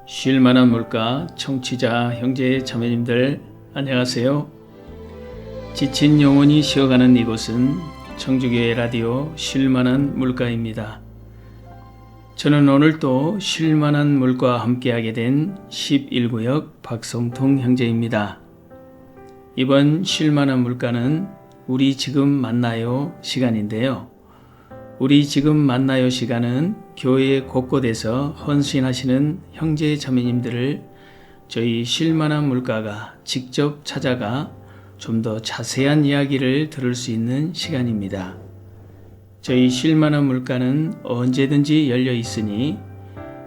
쉴만한 물가 청취자 형제 자매님들 안녕하세요. 지친 영혼이 쉬어가는 이곳은 청주교회 라디오 쉴만한 물가입니다. 저는 오늘 또 쉴만한 물가와 함께하게 된 11구역 박성통 형제입니다. 이번 쉴만한 물가는 우리 지금 만나요 시간인데요. 우리 지금 만나요 시간은 교회 곳곳에서 헌신하시는 형제 자매님들을 저희 쉴만한 물가가 직접 찾아가 좀 더 자세한 이야기를 들을 수 있는 시간입니다. 저희 쉴만한 물가는 언제든지 열려 있으니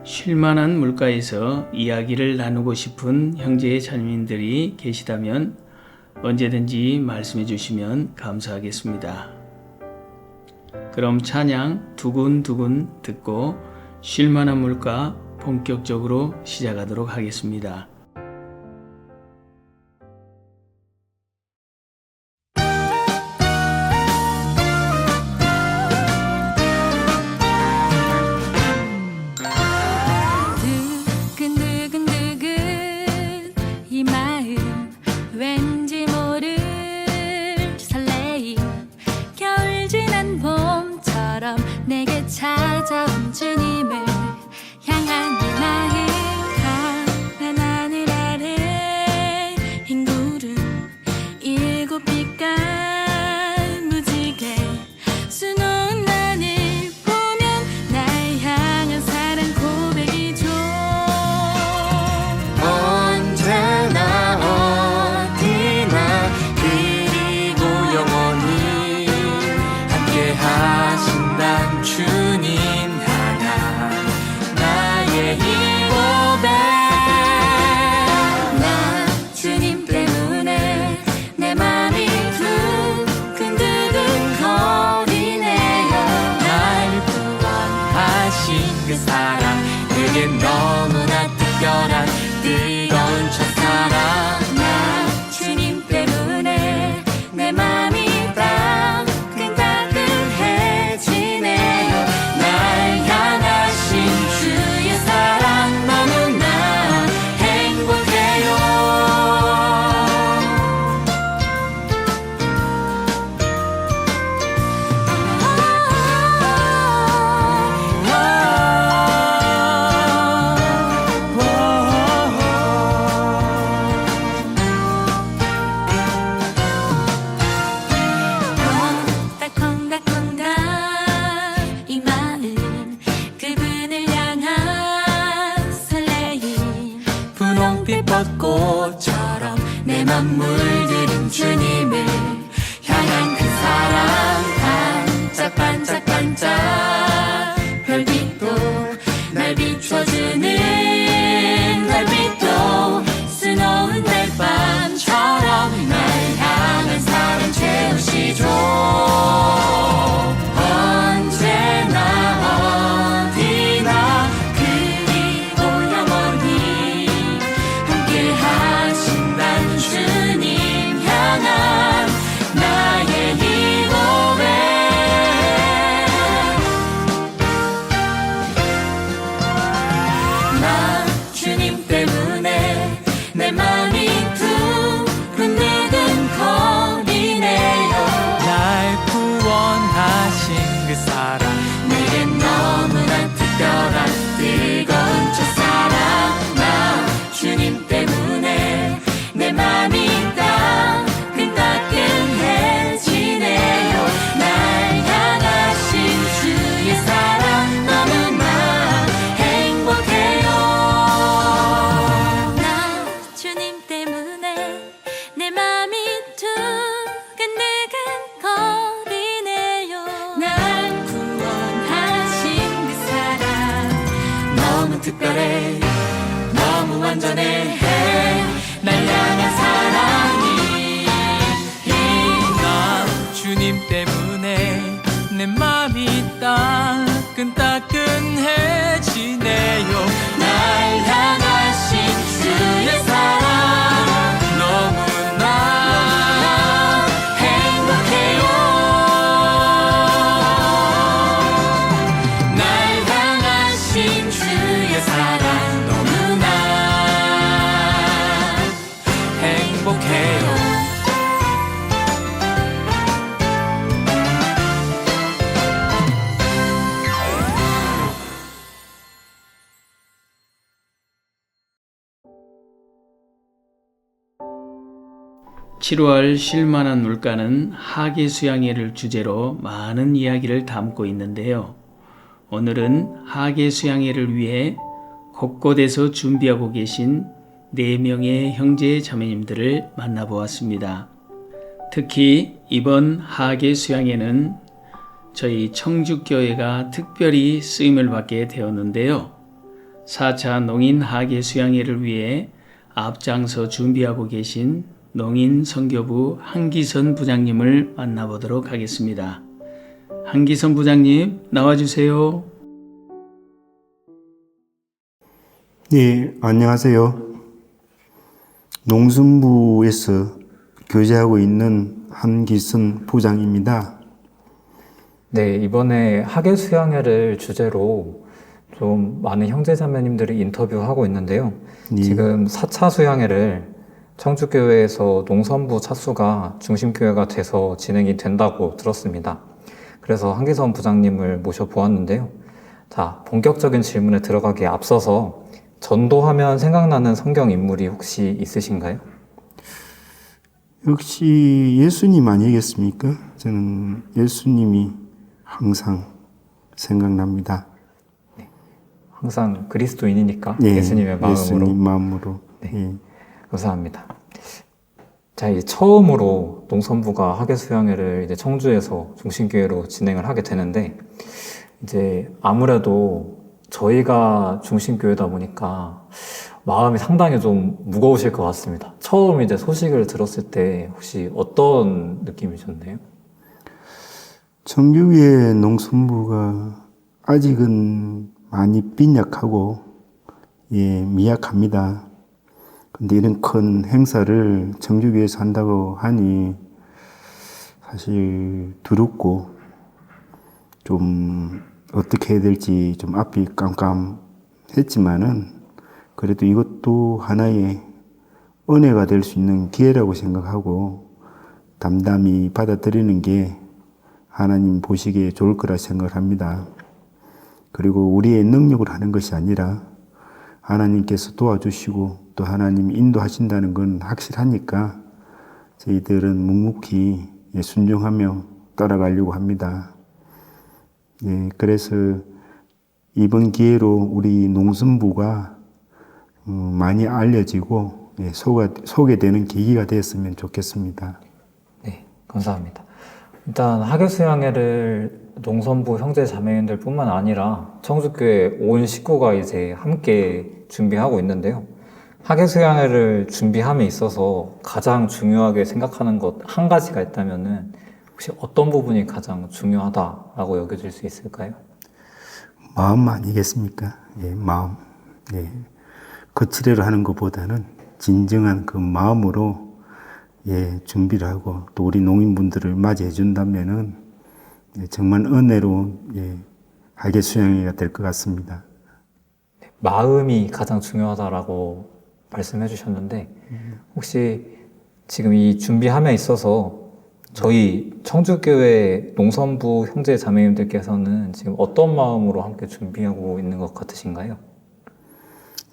쉴만한 물가에서 이야기를 나누고 싶은 형제 자매님들이 계시다면 언제든지 말씀해 주시면 감사하겠습니다. 그럼 찬양 두근두근 듣고 쉴만한 물가 본격적으로 시작하도록 하겠습니다. 두근두근두근 이 마음 왠지 모를 설레임 겨울 지난 봄처럼 내게 찾아온 주님을 향한 이 마음 파란 하늘 아래 흰 구름 일곱 빛깔 무지개 수놓은 하늘 보면 날 향한 사랑 고백이죠. 언제나 어디나 그리고 영원히 함께 하신단 주님 향한 나의 이 고백. 나 주님 때문에 내 맘이 두근두근 거리네요. 날 구원하신 그 사랑 내겐 너무나 특별한 뜨거운 첫사랑. 나 주님 때문에 내 맘이 따끈따끈해지네요. 날 향하신 주의 사랑 너무나 행복해요. 콩닥콩닥콩닥 이 마음 그분을 향한 설레임 분홍빛 벚꽃처럼 내 맘 물들인 주님을 향한 그 사랑. 반짝반짝반짝 별빛도 날 비춰주는 달빛도 수놓은 달밤처럼 날 향한 사랑 채우시죠. 언제나 어디나 그리고 영원히 함께 하신단 주님 향한 나의 이 고백. 나 주님 때문에 내 맘이 두근두근 거리네요. 날 구원하신 그 사랑 내겐 너무나 특별한 뜨거운 첫사랑. 나 주님 때문에 내 맘이 따끈따끈해지네요. 날 향하신 주의 사랑 너무나 행복해요. 나 주님 때문에 내 맘이 두근두근 거리네요. 날 구원하신 그 사랑 너무 특별해 너무 완전해 날 향한 사랑이. 나 주님 때문에 내 맘이 따끈따끈해지네요. 날 향하신 주의 사랑 너무나 행복해요. 날 향하신 주의 사랑 7월 쉴만한 물가는 하계 수양회를 주제로 많은 이야기를 담고 있는데요. 오늘은 하계 수양회를 위해 곳곳에서 준비하고 계신 4명의 형제 자매님들을 만나보았습니다. 특히 이번 하계 수양회는 저희 청주교회가 특별히 쓰임을 받게 되었는데요. 4차 농인 하계 수양회를 위해 앞장서 준비하고 계신 농인 선교부 한기선 부장님을 만나보도록 하겠습니다. 한기선 부장님 나와주세요. 네, 안녕하세요. 농수부에서 교제하고 있는 한기선 부장입니다. 네, 이번에 하계 수양회를 주제로 좀 많은 형제자매님들이 인터뷰하고 있는데요. 네. 지금 4차 수양회를 청주교회에서 농선부 차수가 중심교회가 돼서 진행이 된다고 들었습니다. 그래서 한기선 부장님을 모셔보았는데요. 자, 본격적인 질문에 들어가기에 앞서서 전도하면 생각나는 성경 인물이 혹시 있으신가요? 역시 예수님 아니겠습니까? 저는 예수님이 항상 생각납니다. 항상 그리스도인이니까 예, 예수님의 마음으로. 예수님 마음으로. 네. 예. 감사합니다. 자, 이제 처음으로 농선부가 하계 수양회를 이제 청주에서 중심교회로 진행을 하게 되는데, 이제 아무래도 저희가 중심교회다 보니까 마음이 상당히 좀 무거우실 것 같습니다. 처음 이제 소식을 들었을 때 혹시 어떤 느낌이셨나요? 청주교회 농수부가 아직은 많이 빈약하고 미약합니다. 근데 이런 큰 행사를 청주교회에서 한다고 하니 사실 두렵고 좀 어떻게 해야 될지 좀 앞이 깜깜했지만은 그래도 이것도 하나의 은혜가 될 수 있는 기회라고 생각하고 담담히 받아들이는 게 하나님 보시기에 좋을 거라 생각을 합니다. 그리고 우리의 능력을 하는 것이 아니라 하나님께서 도와주시고 또 하나님이 인도하신다는 건 확실하니까 저희들은 묵묵히 순종하며 따라가려고 합니다. 그래서 이번 기회로 우리 농수부가 많이 알려지고 소개되는 계기가 되었으면 좋겠습니다. 네, 감사합니다. 일단 하계 수양회를 농선부 형제 자매님들 뿐만 아니라 청주교회 온 식구가 이제 함께 준비하고 있는데요. 하계 수양회를 준비함에 있어서 가장 중요하게 생각하는 것 한 가지가 있다면은 혹시 어떤 부분이 가장 중요하다라고 여겨질 수 있을까요? 마음 아니겠습니까? 마음. 거칠애로 하는 것보다는 진정한 그 마음으로 준비를 하고 또 우리 농인분들을 맞이해 준다면은 정말 은혜로운 하계 수양회가 될 것 같습니다. 마음이 가장 중요하다라고 말씀해 주셨는데 혹시 지금 이 준비함에 있어서 저희 청주교회 농선부 형제 자매님들께서는 지금 어떤 마음으로 함께 준비하고 있는 것 같으신가요?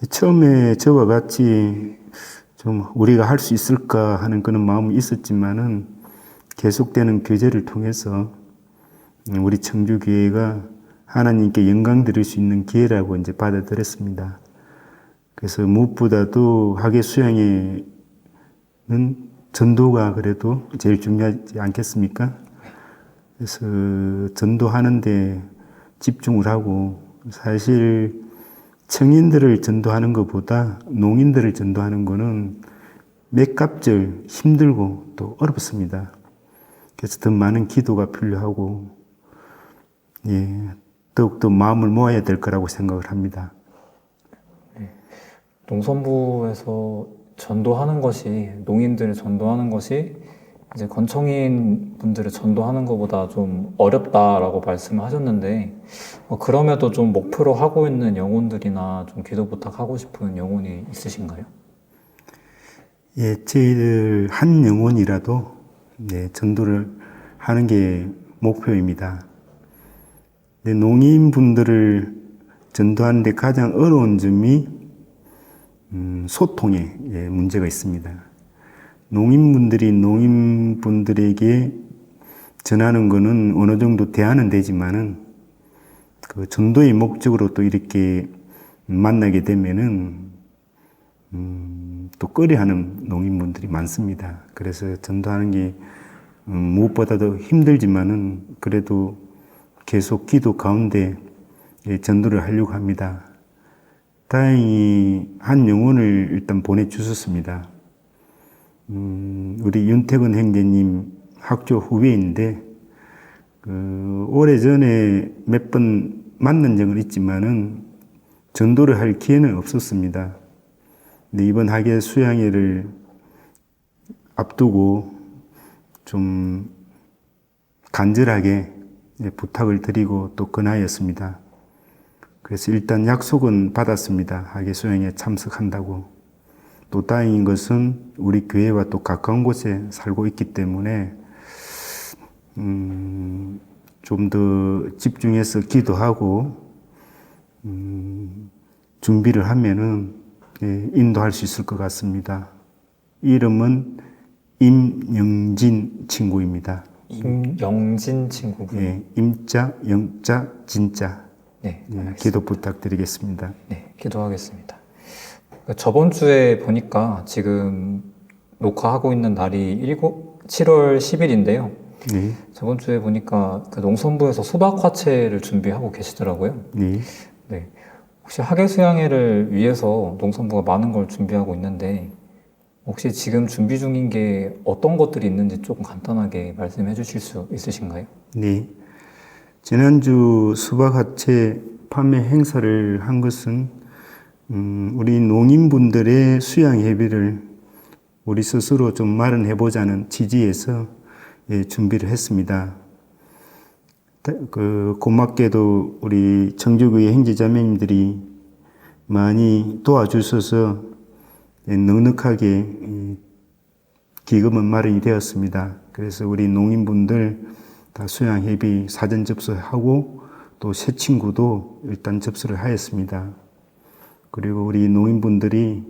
처음에 저와 같이 좀 우리가 할 수 있을까 하는 그런 마음이 있었지만은 계속되는 교제를 통해서 우리 청주교회가 하나님께 영광 드릴 수 있는 기회라고 이제 받아들였습니다. 그래서 무엇보다도 하계 수양회는 전도가 그래도 제일 중요하지 않겠습니까? 그래서 전도하는데 집중을 하고 사실 청인들을 전도하는 것보다 농인들을 전도하는 것은 몇 힘들고 또 어렵습니다. 그래서 더 많은 기도가 필요하고 더욱더 마음을 모아야 될 거라고 생각을 합니다. 농선부에서 전도하는 것이 농인들을 전도하는 것이 이제 건청인 분들을 전도하는 것보다 좀 어렵다라고 말씀을 하셨는데 그럼에도 좀 목표로 하고 있는 영혼들이나 좀 기도 부탁하고 싶은 영혼이 있으신가요? 저희들 한 영혼이라도 전도를 하는 게 목표입니다. 농인분들을 전도하는데 가장 어려운 점이 소통에 문제가 있습니다. 농인분들이 농인분들에게 전하는 거는 어느 정도 대안은 되지만은 그 전도의 목적으로 또 이렇게 만나게 되면은 또 꺼려하는 농인분들이 많습니다. 그래서 전도하는 게 무엇보다도 힘들지만은 그래도 계속 기도 가운데 전도를 하려고 합니다. 다행히 한 영혼을 일단 보내주셨습니다. 우리 윤태근 형제님 학교 후배인데 오래전에 몇 번 만난 적은 있지만은 전도를 할 기회는 없었습니다. 근데 이번 학예 수양회를 앞두고 좀 간절하게 부탁을 드리고 또 권하였습니다. 그래서 일단 약속은 받았습니다. 학예 수양회에 참석한다고. 또 다행인 것은 우리 교회와 또 가까운 곳에 살고 있기 때문에 좀 더 집중해서 기도하고 준비를 하면은 인도할 수 있을 것 같습니다. 이름은 임영진 친구입니다. 임영진 친구분. 예, 임자, 영자, 진자. 네, 알겠습니다. 기도 부탁드리겠습니다. 네, 기도하겠습니다. 저번 주에 보니까 지금 녹화하고 있는 날이 7월 10일인데요. 네, 저번 주에 보니까 그 농성부에서 수박화채를 준비하고 계시더라고요. 네. 네. 혹시 학예수양회를 위해서 농성부가 많은 걸 준비하고 있는데 혹시 지금 준비 중인 게 어떤 것들이 있는지 조금 간단하게 말씀해 주실 수 있으신가요? 네. 지난주 수박화채 판매 행사를 한 것은 우리 농인분들의 수양 회비를 우리 스스로 좀 마련해 보자는 취지에서 준비를 했습니다. 고맙게도 우리 청주교회 형제자매님들이 많이 도와주셔서 넉넉하게 기금은 마련이 되었습니다. 그래서 우리 농인분들 다 수양 회비 사전 접수하고 또 새 친구도 일단 접수를 하였습니다. 그리고 우리 농인분들이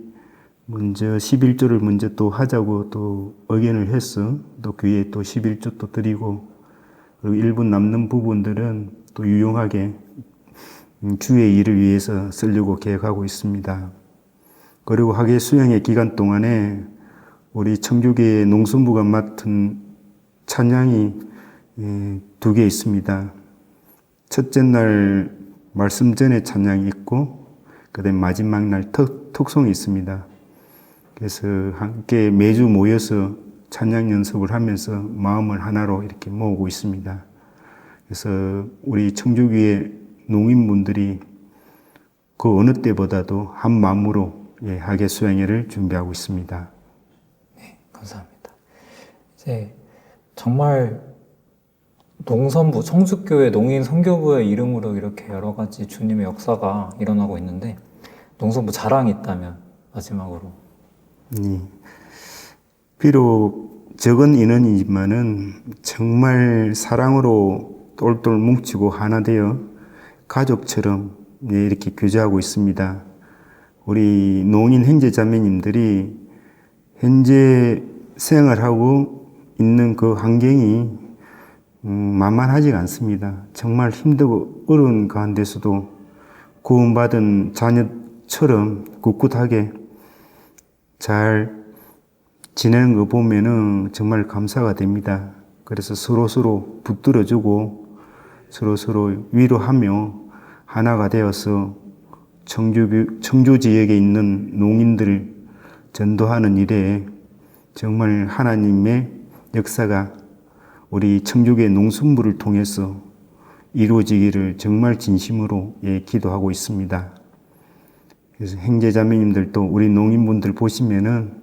먼저 11조를 먼저 또 하자고 또 의견을 해서 또 교회에 또 11조 또 드리고 그리고 일부 남는 부분들은 또 유용하게 주의 일을 위해서 쓰려고 계획하고 있습니다. 그리고 학예 수양회 기간 동안에 우리 청주교회 농성부가 맡은 찬양이 2개 있습니다. 첫째 날 말씀 전에 찬양이 있고 그다음 마지막 날 톡송이 있습니다. 그래서 함께 매주 모여서 찬양 연습을 하면서 마음을 하나로 이렇게 모으고 있습니다. 그래서 우리 청주교회 농인분들이 그 어느 때보다도 한 마음으로 학예 수양회를 준비하고 있습니다. 네, 감사합니다. 이제 정말 농성부, 청주교회 농인 선교부의 이름으로 이렇게 여러 가지 주님의 역사가 일어나고 있는데 농성부 자랑이 있다면 마지막으로. 네. 비록 적은 인원이지만은 정말 사랑으로 똘똘 뭉치고 하나 되어 가족처럼 이렇게 교제하고 있습니다. 우리 농인 형제 자매님들이 현재 생활하고 있는 그 환경이 만만하지가 않습니다. 정말 힘들고 어려운 가운데서도 구원받은 자녀처럼 꿋꿋하게 잘 지내는 거 보면은 정말 감사가 됩니다. 그래서 서로서로 붙들어주고 서로서로 위로하며 하나가 되어서 청주 지역에 있는 농인들 전도하는 일에 정말 하나님의 역사가 우리 청주교회 농성부를 통해서 이루어지기를 정말 진심으로 기도하고 있습니다. 그래서 형제자매님들도 우리 농인분들 보시면은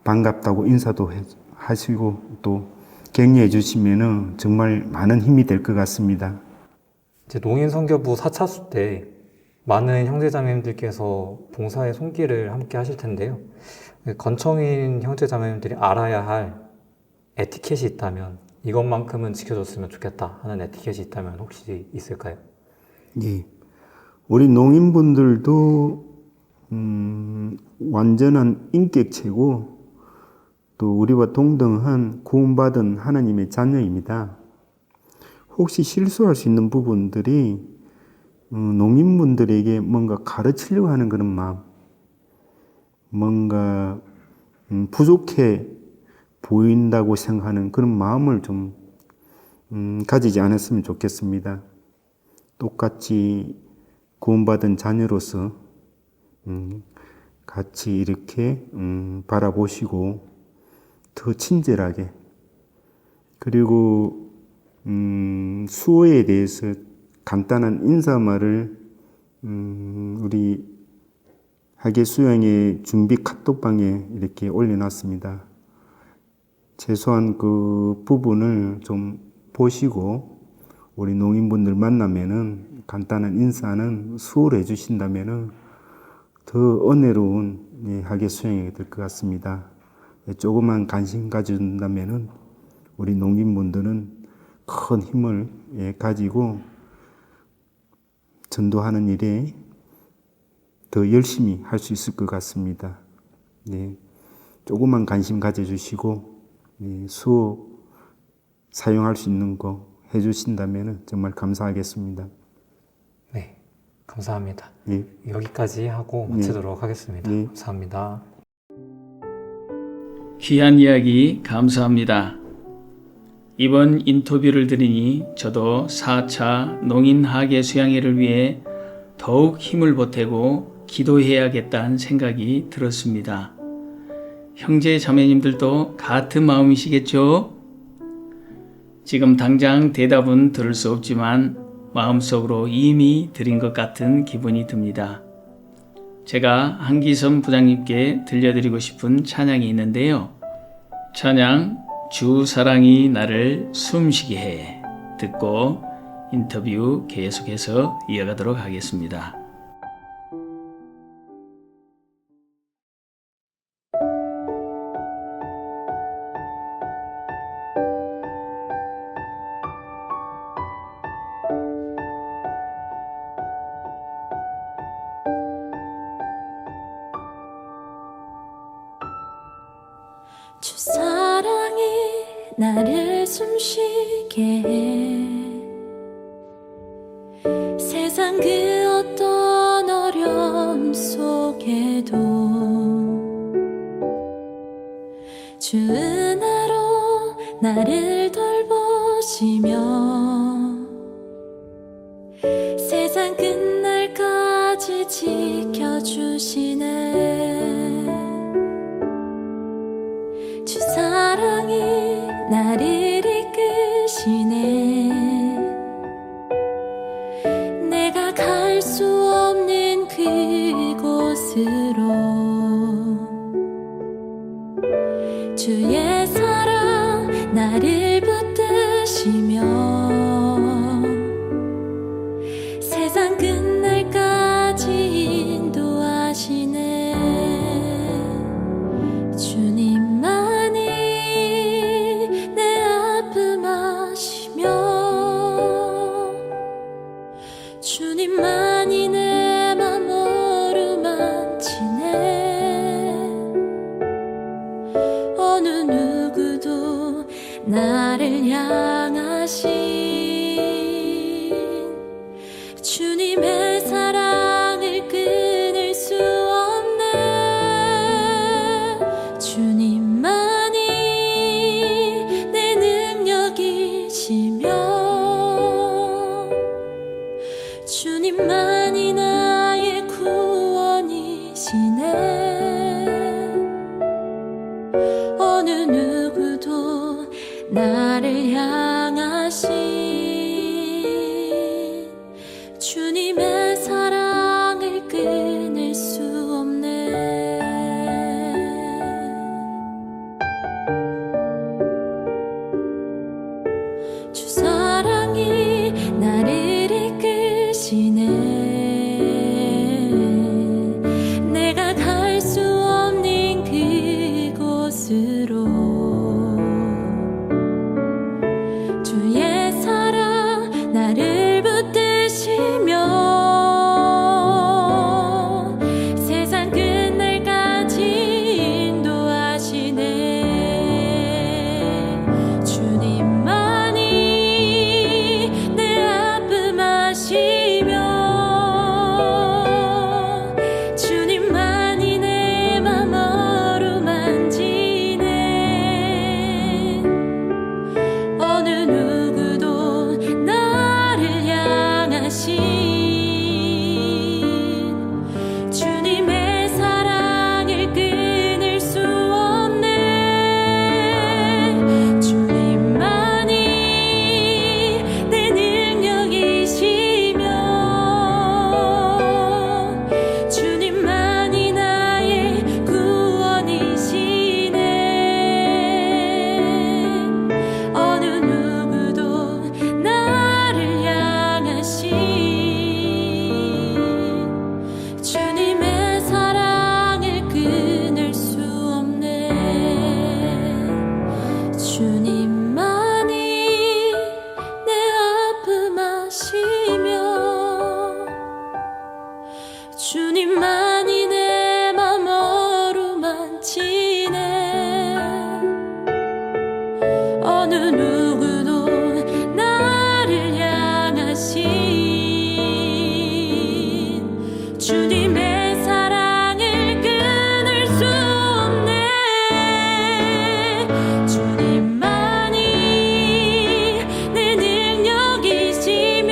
반갑다고 인사도 하시고 또 격려해 주시면은 정말 많은 힘이 될 것 같습니다. 이제 농인선교부 4차수 때 많은 형제자매님들께서 봉사의 손길을 함께 하실 텐데요. 건청인 형제자매님들이 알아야 할 에티켓이 있다면 이것만큼은 지켜줬으면 좋겠다 하는 에티켓이 있다면 혹시 있을까요? 예. 우리 농인분들도 완전한 인격체고 또 우리와 동등한 구원받은 하나님의 자녀입니다. 혹시 실수할 수 있는 부분들이 농인분들에게 뭔가 가르치려고 하는 그런 마음, 뭔가 부족해 보인다고 생각하는 그런 마음을 좀 가지지 않았으면 좋겠습니다. 똑같이 구원받은 자녀로서 같이 이렇게 바라보시고 더 친절하게, 그리고 수호에 대해서 간단한 인사말을 우리 학예 수양회 준비 카톡방에 이렇게 올려놨습니다. 최소한 그 부분을 좀 보시고 우리 농인분들 만나면은 간단한 인사는 수호를 해주신다면은 더 은혜로운 학예 수양회가 될 것 같습니다. 조그만 관심 가져준다면은 우리 농인분들은 큰 힘을 가지고 전도하는 일에 더 열심히 할 수 있을 것 같습니다. 네, 조그만 관심 가져주시고 수호 사용할 수 있는 거 해주신다면 정말 감사하겠습니다. 네, 감사합니다. 네. 여기까지 하고 마치도록 하겠습니다. 네. 감사합니다. 귀한 이야기 감사합니다. 이번 인터뷰를 들으니 저도 4차 농인 학예 수양회를 위해 더욱 힘을 보태고 기도해야겠다는 생각이 들었습니다. 형제 자매님들도 같은 마음이시겠죠? 지금 당장 대답은 들을 수 없지만 마음속으로 이미 드린 것 같은 기분이 듭니다. 제가 한기선 부장님께 들려드리고 싶은 찬양이 있는데요. 찬양 주 사랑이 나를 숨쉬게 해 듣고 인터뷰 계속해서 이어가도록 하겠습니다. 주 사랑이 나를 숨쉬게 해 세상 그 어떤 어려움 속에도 주 은혜로 나를 돌보시며 세상 끝날까지 지켜주시네. 주 사랑이 나를 이끄시네. 내가 갈 수 없는 그곳으로 주의 사랑 나를 붙드시며 세상 끝날까지 인도하시네. 주님만이 내 아픔 아시며 주님만이 내 맘 어루만지네. 주님만이 내 맘 어루만지네. 어느 누구도 나를 향하신 주님의 사랑을 끊을 수 없네. 주님만이 내 능력이시며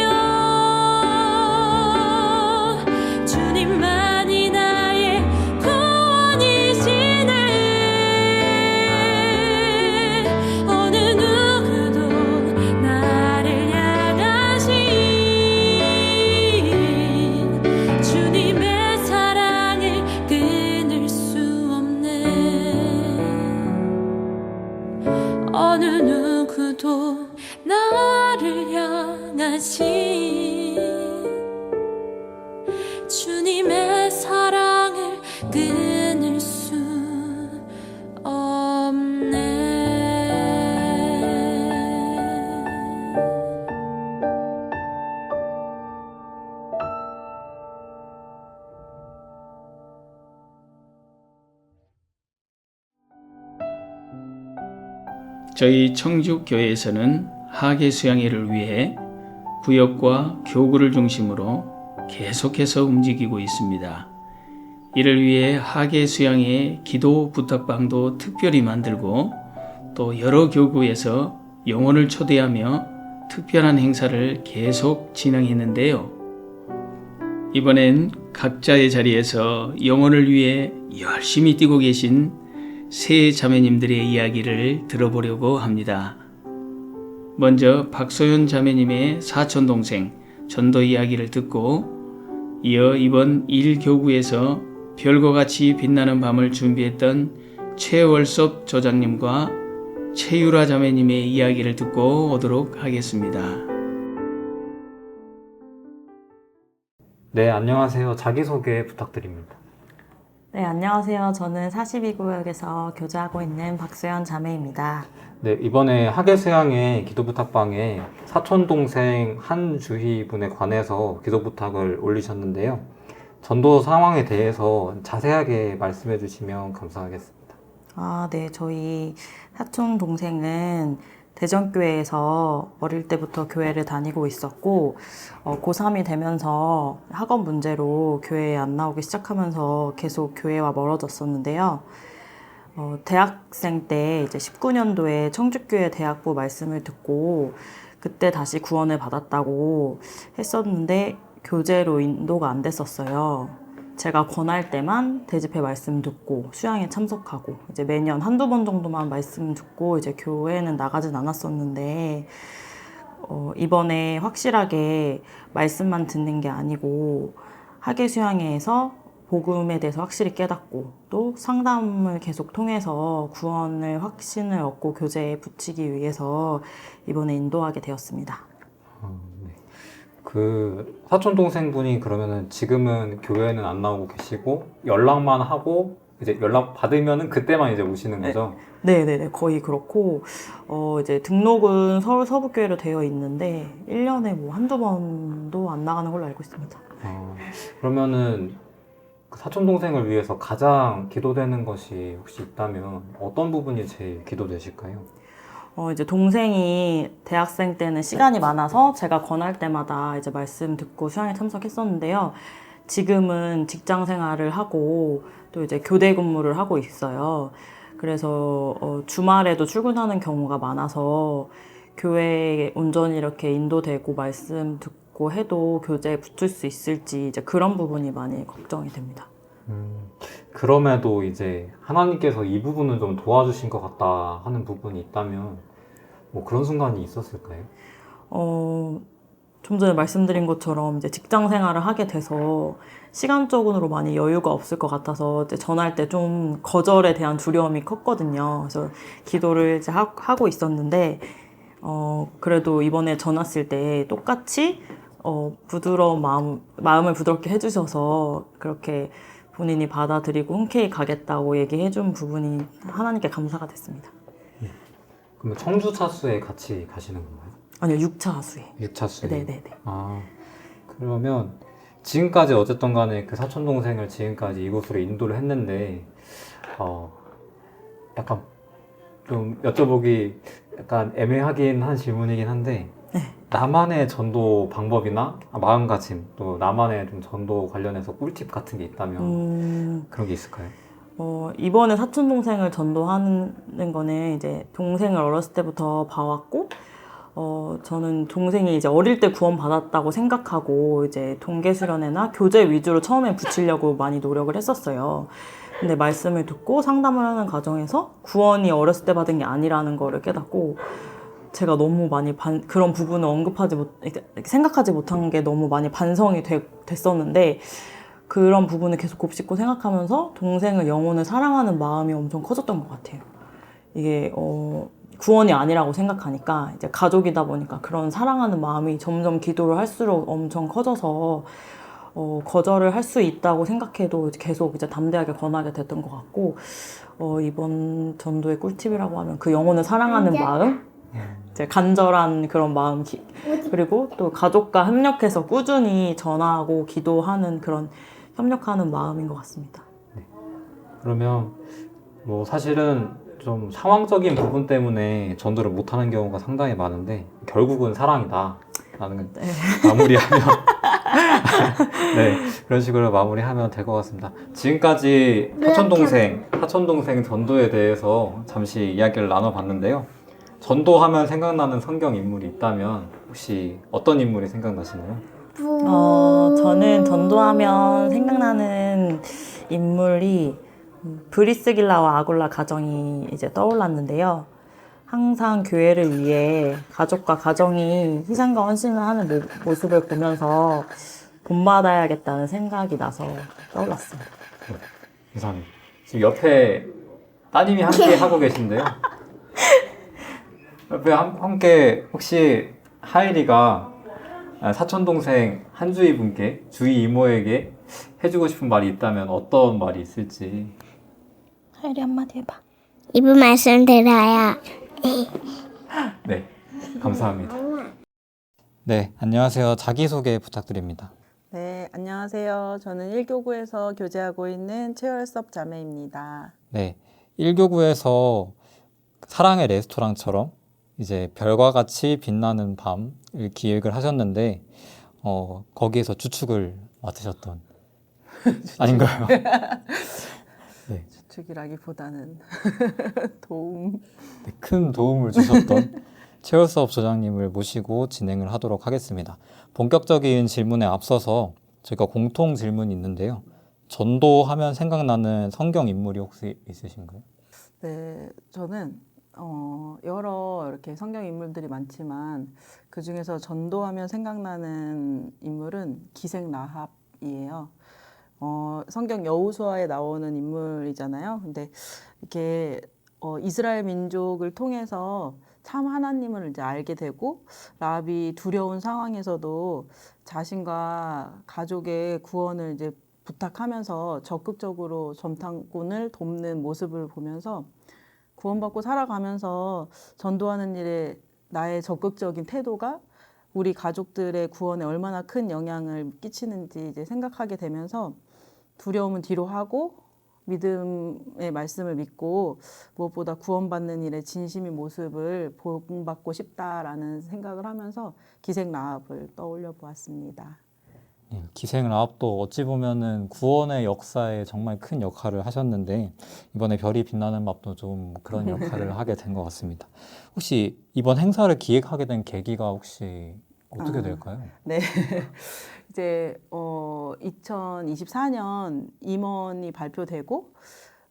주님만이 나의 구원이시네. 어느 누구도 나를 향하신 주님의 사랑을 끊을 수 없네. 어느 누구도 나를 향하신 주님의 사랑을 끊을 수 없네. 저희 청주교회에서는 하계 수양회를 위해 구역과 교구를 중심으로 계속해서 움직이고 있습니다. 이를 위해 하계 수양회 기도 부탁방도 특별히 만들고 또 여러 교구에서 영혼을 초대하며 특별한 행사를 계속 진행했는데요. 이번엔 각자의 자리에서 영혼을 위해 열심히 뛰고 계신 세 자매님들의 이야기를 들어보려고 합니다. 먼저 박소연 자매님의 사촌동생 전도 이야기를 듣고 이어 이번 1교구에서 별과 같이 빛나는 밤을 준비했던 최월섭 조장님과 최유라 자매님의 이야기를 듣고 오도록 하겠습니다. 네, 안녕하세요. 자기소개 부탁드립니다. 네, 안녕하세요. 저는 42구역에서 교제하고 있는 박수연 자매입니다. 네, 이번에 하계수양회 기도부탁방에 사촌동생 한주희 분에 관해서 기도부탁을 올리셨는데요. 전도 상황에 대해서 자세하게 말씀해 주시면 감사하겠습니다. 네. 저희 사촌 동생은 대전교회에서 어릴 때부터 교회를 다니고 있었고, 고3이 되면서 학업 문제로 교회에 안 나오기 시작하면서 계속 교회와 멀어졌었는데요. 대학생 때 이제 19년도에 청주교회 대학부 말씀을 듣고 그때 다시 구원을 받았다고 했었는데 교제로 인도가 안 됐었어요. 제가 권할 때만 대집회 말씀 듣고 수양에 참석하고 이제 매년 한두 번 정도만 말씀 듣고 이제 교회는 나가진 않았었는데 이번에 확실하게 말씀만 듣는 게 아니고 하계 수양회에서 복음에 대해서 확실히 깨닫고 또 상담을 계속 통해서 구원을 확신을 얻고 교제에 붙이기 위해서 이번에 인도하게 되었습니다. 네. 그 사촌 동생분이 그러면은 지금은 교회는 안 나오고 계시고 연락만 하고 이제 연락 받으면은 그때만 이제 오시는 거죠? 네네네, 거의 그렇고 이제 등록은 서울 서북교회로 되어 있는데 1년에 뭐 한두 번도 안 나가는 걸로 알고 있습니다. 그러면은 그 사촌 동생을 위해서 가장 기도되는 것이 혹시 있다면 어떤 부분이 제일 기도되실까요? 이제 동생이 대학생 때는 시간이 많아서 제가 권할 때마다 이제 말씀 듣고 수양에 참석했었는데요. 지금은 직장 생활을 하고 또 이제 교대 근무를 하고 있어요. 그래서 주말에도 출근하는 경우가 많아서 교회에 온전히 이렇게 인도되고 말씀 듣고 해도 교제에 붙을 수 있을지 이제 그런 부분이 많이 걱정이 됩니다. 그럼에도 이제 하나님께서 이 부분을 좀 도와주신 것 같다 하는 부분이 있다면 뭐 그런 순간이 있었을까요? 좀 전에 말씀드린 것처럼 이제 직장 생활을 하게 돼서 시간적으로 많이 여유가 없을 것 같아서 이제 전할 때 좀 거절에 대한 두려움이 컸거든요. 그래서 기도를 이제 하고 있었는데 그래도 이번에 전화 쓸 때 똑같이 부드러운 마음을 부드럽게 해주셔서 그렇게 본인이 받아들이고 흔쾌히 가겠다고 얘기해준 부분이 하나님께 감사가 됐습니다. 그러면 청주 차수에 같이 가시는 건가요? 아니요, 6차 하수에. 6차수에? 네네네. 그러면 지금까지 어쨌든 간에 그 사촌 동생을 지금까지 이곳으로 인도를 했는데 약간 좀 여쭤보기 약간 애매하긴 한 질문이긴 한데 나만의 전도 방법이나 마음가짐 또 나만의 좀 전도 관련해서 꿀팁 같은 게 있다면 그런 게 있을까요? 이번에 사촌 동생을 전도하는 거는 이제 동생을 어렸을 때부터 봐왔고, 저는 동생이 이제 어릴 때 구원받았다고 생각하고 이제 동계 수련회나 교제 위주로 처음에 붙이려고 많이 노력을 했었어요. 근데 말씀을 듣고 상담을 하는 과정에서 구원이 어렸을 때 받은 게 아니라는 거를 깨닫고, 제가 너무 많이 그런 부분을 생각하지 못한 게 너무 많이 반성이 됐었는데, 그런 부분을 계속 곱씹고 생각하면서 동생을 영혼을 사랑하는 마음이 엄청 커졌던 것 같아요. 이게 구원이 아니라고 생각하니까 이제 가족이다 보니까 그런 사랑하는 마음이 점점 기도를 할수록 엄청 커져서 거절을 할 수 있다고 생각해도 계속 이제 담대하게 권하게 됐던 것 같고, 이번 전도의 꿀팁이라고 하면 그 영혼을 사랑하는 마음, 이제 간절한 그런 마음, 그리고 또 가족과 협력해서 꾸준히 전하고 기도하는 그런 협력하는 마음인 것 같습니다. 그러면 뭐 사실은 좀 상황적인 부분 때문에 전도를 못하는 경우가 상당히 많은데 결국은 사랑이다 라는 마무리하면 네, 그런 식으로 마무리하면 될 것 같습니다. 지금까지 사촌동생 전도에 대해서 잠시 이야기를 나눠봤는데요. 전도하면 생각나는 성경 인물이 있다면 혹시 어떤 인물이 생각나시나요? 저는 전도하면 생각나는 인물이 브리스길라와 아굴라 가정이 이제 떠올랐는데요. 항상 교회를 위해 가족과 가정이 희생과 헌신을 하는 모습을 보면서 본받아야겠다는 생각이 나서 떠올랐어요. 이상해. 지금 옆에 따님이 함께 하고 계신데요. 옆에 함께 혹시 하일이가 사촌동생 한주희 분께 주희 이모에게 해주고 싶은 말이 있다면 어떤 말이 있을지. 하일이 한마디 해봐. 이분 말씀 들어요. 네, 감사합니다. 네, 안녕하세요. 자기소개 부탁드립니다. 네, 안녕하세요. 저는 1교구에서 교제하고 있는 최월섭 자매입니다. 네, 1교구에서 사랑의 레스토랑처럼 이제 별과 같이 빛나는 밤을 기획을 하셨는데 거기에서 주축을 맡으셨던 아닌가요? 네. 주축이라기보다는 도움. 네, 큰 도움을 주셨던 최월섭 소장님을 모시고 진행을 하도록 하겠습니다. 본격적인 질문에 앞서서 저희가 공통 질문이 있는데요. 전도하면 생각나는 성경 인물이 혹시 있으신가요? 네, 저는 여러 이렇게 성경 인물들이 많지만 그 중에서 전도하면 생각나는 인물은 기생 라합이에요. 성경 여호수아에 나오는 인물이잖아요. 근데 이렇게 이스라엘 민족을 통해서 참 하나님을 이제 알게 되고 라합이 두려운 상황에서도 자신과 가족의 구원을 이제 부탁하면서 적극적으로 점탕꾼을 돕는 모습을 보면서 구원받고 살아가면서 전도하는 일에 나의 적극적인 태도가 우리 가족들의 구원에 얼마나 큰 영향을 끼치는지 이제 생각하게 되면서 두려움은 뒤로 하고 믿음의 말씀을 믿고 무엇보다 구원받는 일에 진심인 모습을 본받고 싶다라는 생각을 하면서 기생 라합을 떠올려 보았습니다. 네, 기생 라합도 어찌 보면은 구원의 역사에 정말 큰 역할을 하셨는데 이번에 별이 빛나는 밤도 좀 그런 역할을 하게 된 것 같습니다. 혹시 이번 행사를 기획하게 된 계기가 혹시 어떻게 될까요? 네. 이제 2024년 임원이 발표되고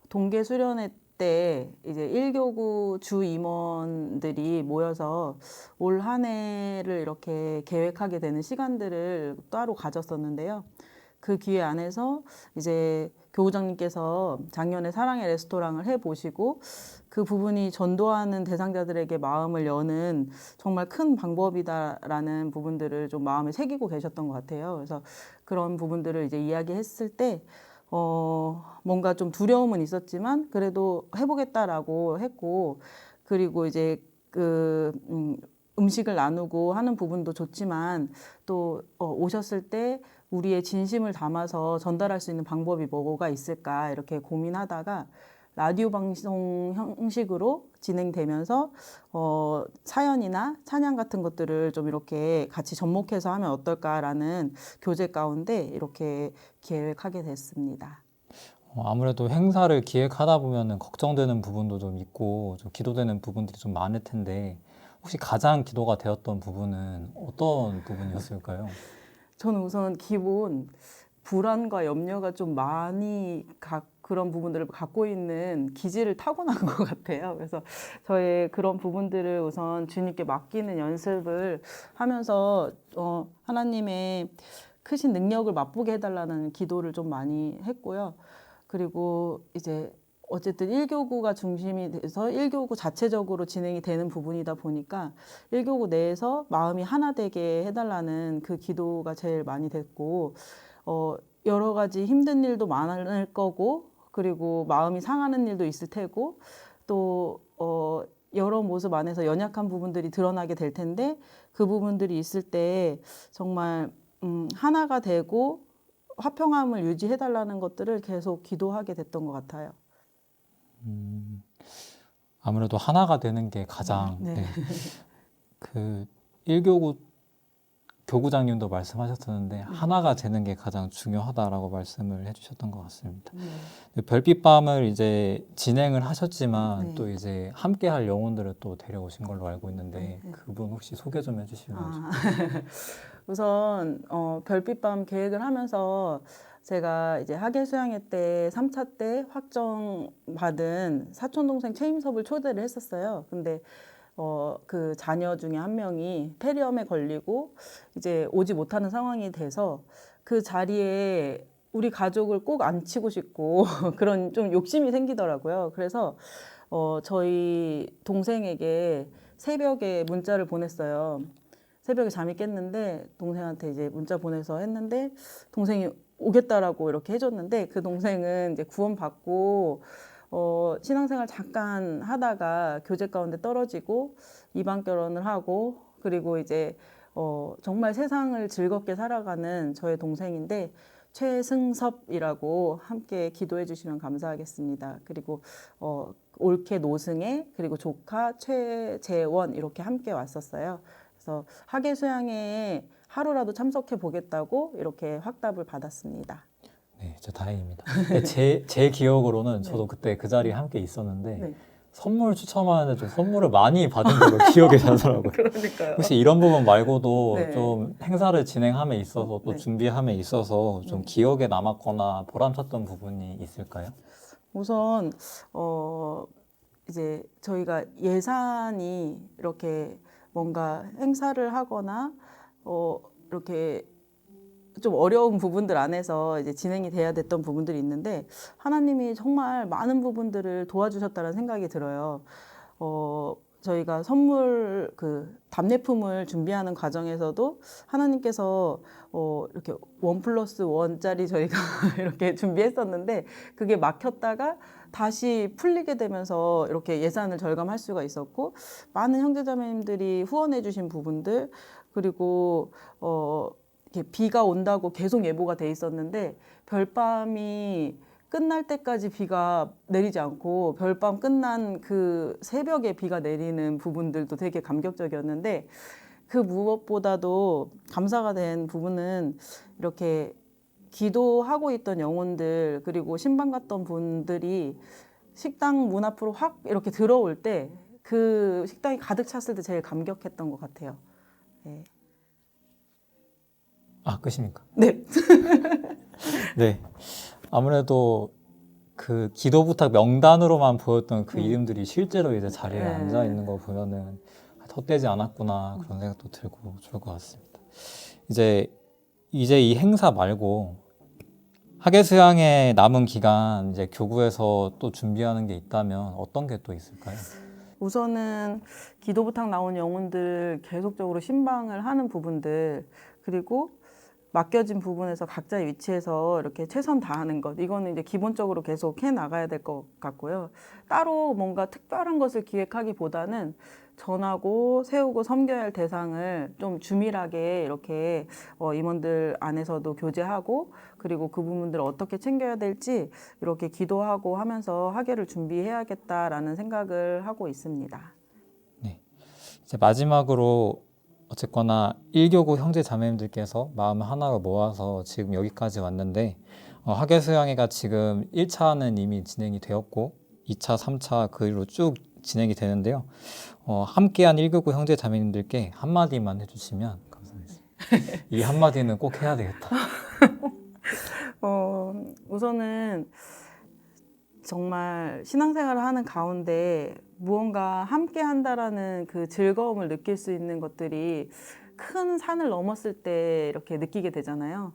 동계 수련회 때 이제 1교구 주 임원들이 모여서 올 한 해를 이렇게 계획하게 되는 시간들을 따로 가졌었는데요. 그 기회 안에서 이제 교우장님께서 작년에 사랑의 레스토랑을 해보시고 그 부분이 전도하는 대상자들에게 마음을 여는 정말 큰 방법이다라는 부분들을 좀 마음에 새기고 계셨던 것 같아요. 그래서 그런 부분들을 이제 이야기했을 때 뭔가 좀 두려움은 있었지만 그래도 해보겠다라고 했고, 그리고 이제 음식을 나누고 하는 부분도 좋지만 또 오셨을 때 우리의 진심을 담아서 전달할 수 있는 방법이 뭐가 있을까 이렇게 고민하다가 라디오 방송 형식으로 진행되면서 사연이나 찬양 같은 것들을 좀 이렇게 같이 접목해서 하면 어떨까라는 교재 가운데 이렇게 기획하게 됐습니다. 아무래도 행사를 기획하다 보면은 걱정되는 부분도 좀 있고 좀 기도되는 부분들이 좀 많을 텐데 혹시 가장 기도가 되었던 부분은 어떤 부분이었을까요? 저는 우선 기본 불안과 염려가 좀 많이 그런 부분들을 갖고 있는 기질을 타고난 것 같아요. 그래서 저의 그런 부분들을 우선 주님께 맡기는 연습을 하면서 하나님의 크신 능력을 맛보게 해달라는 기도를 좀 많이 했고요. 그리고 이제 어쨌든 1교구가 중심이 돼서 1교구 자체적으로 진행이 되는 부분이다 보니까 1교구 내에서 마음이 하나 되게 해달라는 그 기도가 제일 많이 됐고 여러 가지 힘든 일도 많을 거고 그리고 마음이 상하는 일도 있을 테고 또 여러 모습 안에서 연약한 부분들이 드러나게 될 텐데 그 부분들이 있을 때 정말 하나가 되고 화평함을 유지해달라는 것들을 계속 기도하게 됐던 것 같아요. 아무래도 하나가 되는 게 가장 네. 네. 그 1교구 교구장님도 말씀하셨었는데 하나가 되는 게 가장 중요하다라고 말씀을 해주셨던 것 같습니다. 별빛밤을 이제 진행을 하셨지만 네. 또 이제 함께할 영혼들을 또 데려오신 걸로 알고 있는데 그분 혹시 소개 좀 해주시면 우선 별빛밤 계획을 하면서 제가 이제 하계수양회 때 3차 때 확정받은 사촌동생 최임섭을 초대를 했었어요. 근데 그 자녀 중에 한 명이 폐렴에 걸리고 이제 오지 못하는 상황이 돼서 그 자리에 우리 가족을 꼭 앉히고 싶고 그런 좀 욕심이 생기더라고요. 그래서 저희 동생에게 새벽에 문자를 보냈어요. 새벽에 잠이 깼는데 동생한테 이제 문자 보내서 했는데 동생이 오겠다라고 이렇게 해줬는데 그 동생은 이제 구원받고 신앙생활 잠깐 하다가 교제 가운데 떨어지고 이방 결혼을 하고 그리고 이제 정말 세상을 즐겁게 살아가는 저의 동생인데 최승섭이라고 함께 기도해 주시면 감사하겠습니다. 그리고 올케 노승혜 그리고 조카 최재원 이렇게 함께 왔었어요. 그래서 하계수양회에 하루라도 참석해 보겠다고 이렇게 확답을 받았습니다. 네, 진짜 다행입니다. 제 기억으로는 저도 그때 그 자리에 함께 있었는데 네. 선물 추첨하는데 좀 선물을 많이 받은 걸로 기억이 나더라고요. 그러니까요. 혹시 이런 부분 말고도 네. 좀 행사를 진행함에 있어서 또 네. 준비함에 있어서 좀 기억에 남았거나 보람찼던 부분이 있을까요? 우선 이제 저희가 예산이 이렇게 뭔가 행사를 하거나 이렇게 좀 어려운 부분들 안에서 이제 진행이 돼야 됐던 부분들이 있는데 하나님이 정말 많은 부분들을 도와주셨다는 생각이 들어요. 저희가 선물 그 답례품을 준비하는 과정에서도 하나님께서 이렇게 1+1짜리 저희가 이렇게 준비했었는데 그게 막혔다가 다시 풀리게 되면서 이렇게 예산을 절감할 수가 있었고 많은 형제자매님들이 후원해 주신 부분들 그리고 이렇게 비가 온다고 계속 예보가 돼 있었는데 별밤이 끝날 때까지 비가 내리지 않고 별밤 끝난 그 새벽에 비가 내리는 부분들도 되게 감격적이었는데 그 무엇보다도 감사가 된 부분은 이렇게 기도하고 있던 영혼들 그리고 신방 갔던 분들이 식당 문 앞으로 확 이렇게 들어올 때 그 식당이 가득 찼을 때 제일 감격했던 것 같아요. 네. 아, 끝입니까? 네. 네. 아무래도 그 기도 부탁 명단으로만 보였던 그 이름들이 실제로 이제 자리에 네. 앉아 있는 거 보면은 헛되지 않았구나 그런 생각도 들고 좋을 것 같습니다. 이제 이 행사 말고 하계수양회 남은 기간 이제 교구에서 또 준비하는 게 있다면 어떤 게 또 있을까요? 우선은 기도 부탁 나온 영혼들 계속적으로 신방을 하는 부분들 그리고 맡겨진 부분에서 각자의 위치에서 이렇게 최선 다하는 것, 이거는 이제 기본적으로 계속 해 나가야 될 것 같고요. 따로 뭔가 특별한 것을 기획하기보다는 전하고 세우고 섬겨야 할 대상을 좀 주밀하게 이렇게 임원들 안에서도 교제하고, 그리고 그 부분들을 어떻게 챙겨야 될지 이렇게 기도하고 하면서 학예를 준비해야겠다라는 생각을 하고 있습니다. 네. 이제 마지막으로 어쨌거나 1교구 형제 자매님들께서 마음을 하나로 모아서 지금 여기까지 왔는데, 학예수양회가 지금 1차는 이미 진행이 되었고 2차, 3차 그 일로 쭉 진행이 되는데요. 함께한 1교구 형제 자매님들께 한마디만 해주시면 감사하겠습니다. 이 한마디는 꼭 해야 되겠다. 우선은 정말 신앙생활을 하는 가운데 무언가 함께 한다라는 그 즐거움을 느낄 수 있는 것들이 큰 산을 넘었을 때 이렇게 느끼게 되잖아요.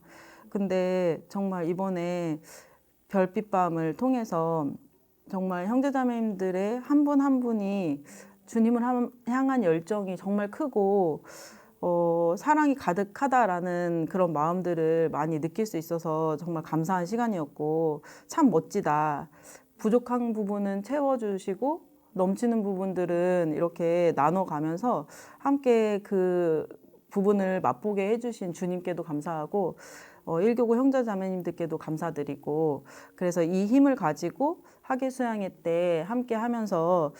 근데 정말 이번에 별빛밤을 통해서 정말 형제자매님들의 한 분 한 분이 주님을 향한 열정이 정말 크고 사랑이 가득하다라는 그런 마음들을 많이 느낄 수 있어서 정말 감사한 시간이었고, 참 멋지다. 부족한 부분은 채워주시고 넘치는 부분들은 이렇게 나눠가면서 함께 그 부분을 맛보게 해주신 주님께도 감사하고 1교구 형제자매님들께도 감사드리고, 그래서 이 힘을 가지고 학예수양회 때 함께 하면서